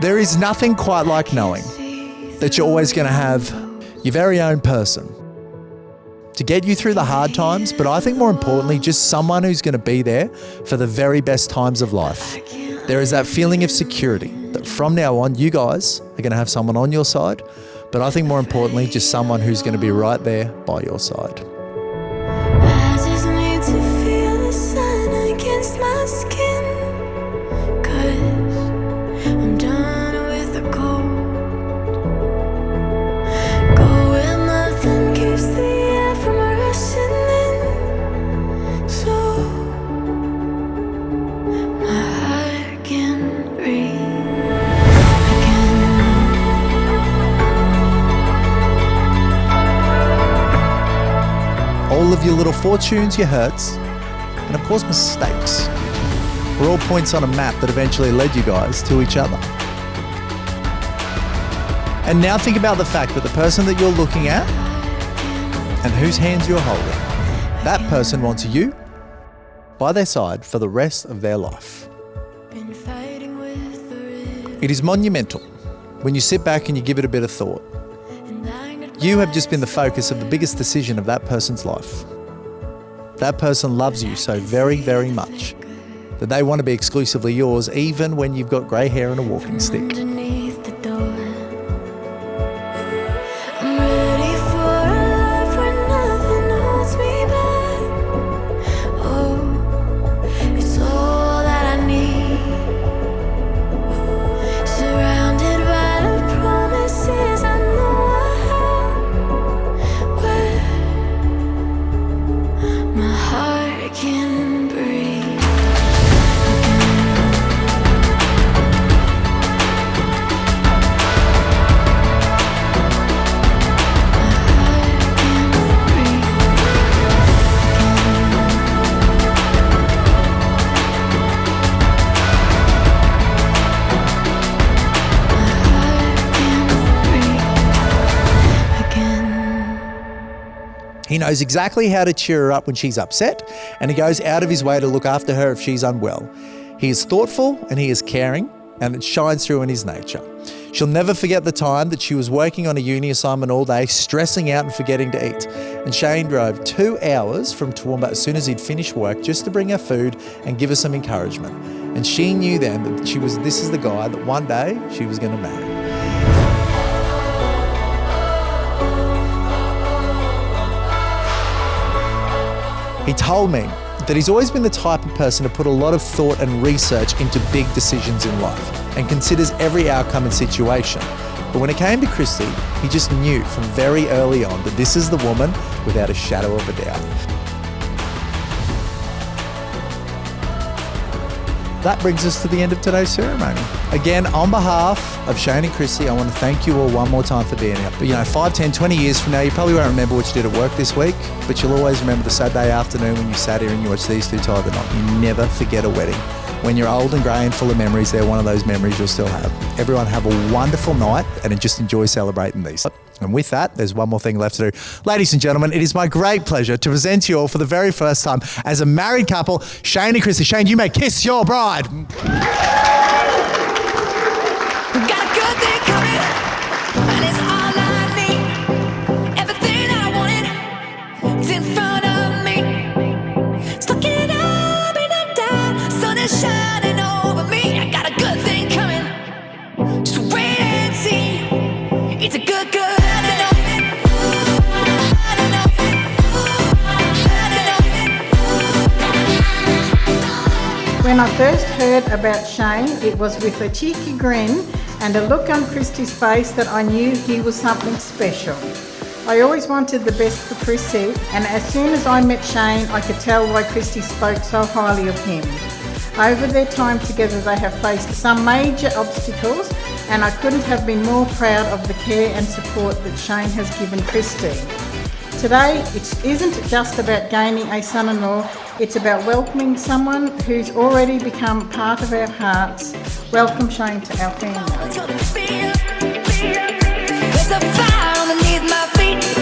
There is nothing quite like knowing that you're always going to have your very own person to get you through the hard times, but I think more importantly, just someone who's going to be there for the very best times of life. There is that feeling of security that from now on, you guys are going to have someone on your side, but I think more importantly, just someone who's going to be right there by your side. I just need to feel the sun against my skin, 'cause I'm done with the cold. Go where nothing keeps the air from rushing in, so my heart can breathe again. All of your little fortunes, your hurts, and of course mistakes were all points on a map that eventually led you guys to each other. And now think about the fact that the person that you're looking at and whose hands you're holding, that person wants you by their side for the rest of their life. Been fighting with the river, It is monumental when you sit back and you give it a bit of thought. and I got You have just been the focus of the biggest decision of that person's life. That person loves you so very, very much that they want to be exclusively yours even when you've got grey hair and a walking stick. underneath the door. I'm ready for a life where nothing holds me back. Oh, it's all that I need. Surrounded by the promises I know I have, where my heart can breathe. He knows exactly how to cheer her up when she's upset, and he goes out of his way to look after her if she's unwell. He is thoughtful and he is caring, and it shines through in his nature. She'll never forget the time that she was working on a uni assignment all day, stressing out and forgetting to eat. And Shane drove 2 hours from Toowoomba as soon as he'd finished work just to bring her food and give her some encouragement. And she knew then that this is the guy that one day she was going to marry. He told me that he's always been the type of person to put a lot of thought and research into big decisions in life and considers every outcome and situation. But when it came to Kristy, he just knew from very early on that this is the woman without a shadow of a doubt. That brings us to the end of today's ceremony. Again, on behalf of Shane and Kristy, I want to thank you all one more time for being here. But 5, 10, 20 years from now, you probably won't remember what you did at work this week, but you'll always remember the Saturday afternoon when you sat here and you watched these two tie the knot. You never forget a wedding. When you're old and grey and full of memories, they're one of those memories you'll still have. Everyone have a wonderful night and just enjoy celebrating these. And with that, there's one more thing left to do. Ladies and gentlemen, it is my great pleasure to present to you all for the very first time as a married couple, Shane and Kristy. Shane, you may kiss your bride. Got a good thing coming, and it's all I need. Everything I wanted is in front of me. Stuck it up in the dark, sun is shining over me. I got a good thing coming, just wait and see. It's a good, good. When I first heard about Shane, it was with a cheeky grin and a look on Kristy's face that I knew he was something special. I always wanted the best for Kristy, and as soon as I met Shane, I could tell why Kristy spoke so highly of him. Over their time together, they have faced some major obstacles, and I couldn't have been more proud of the care and support that Shane has given Kristy. Today, it isn't just about gaining a son-in-law, it's about welcoming someone who's already become part of our hearts. Welcome Shane to our family. There's a fire underneath my feet.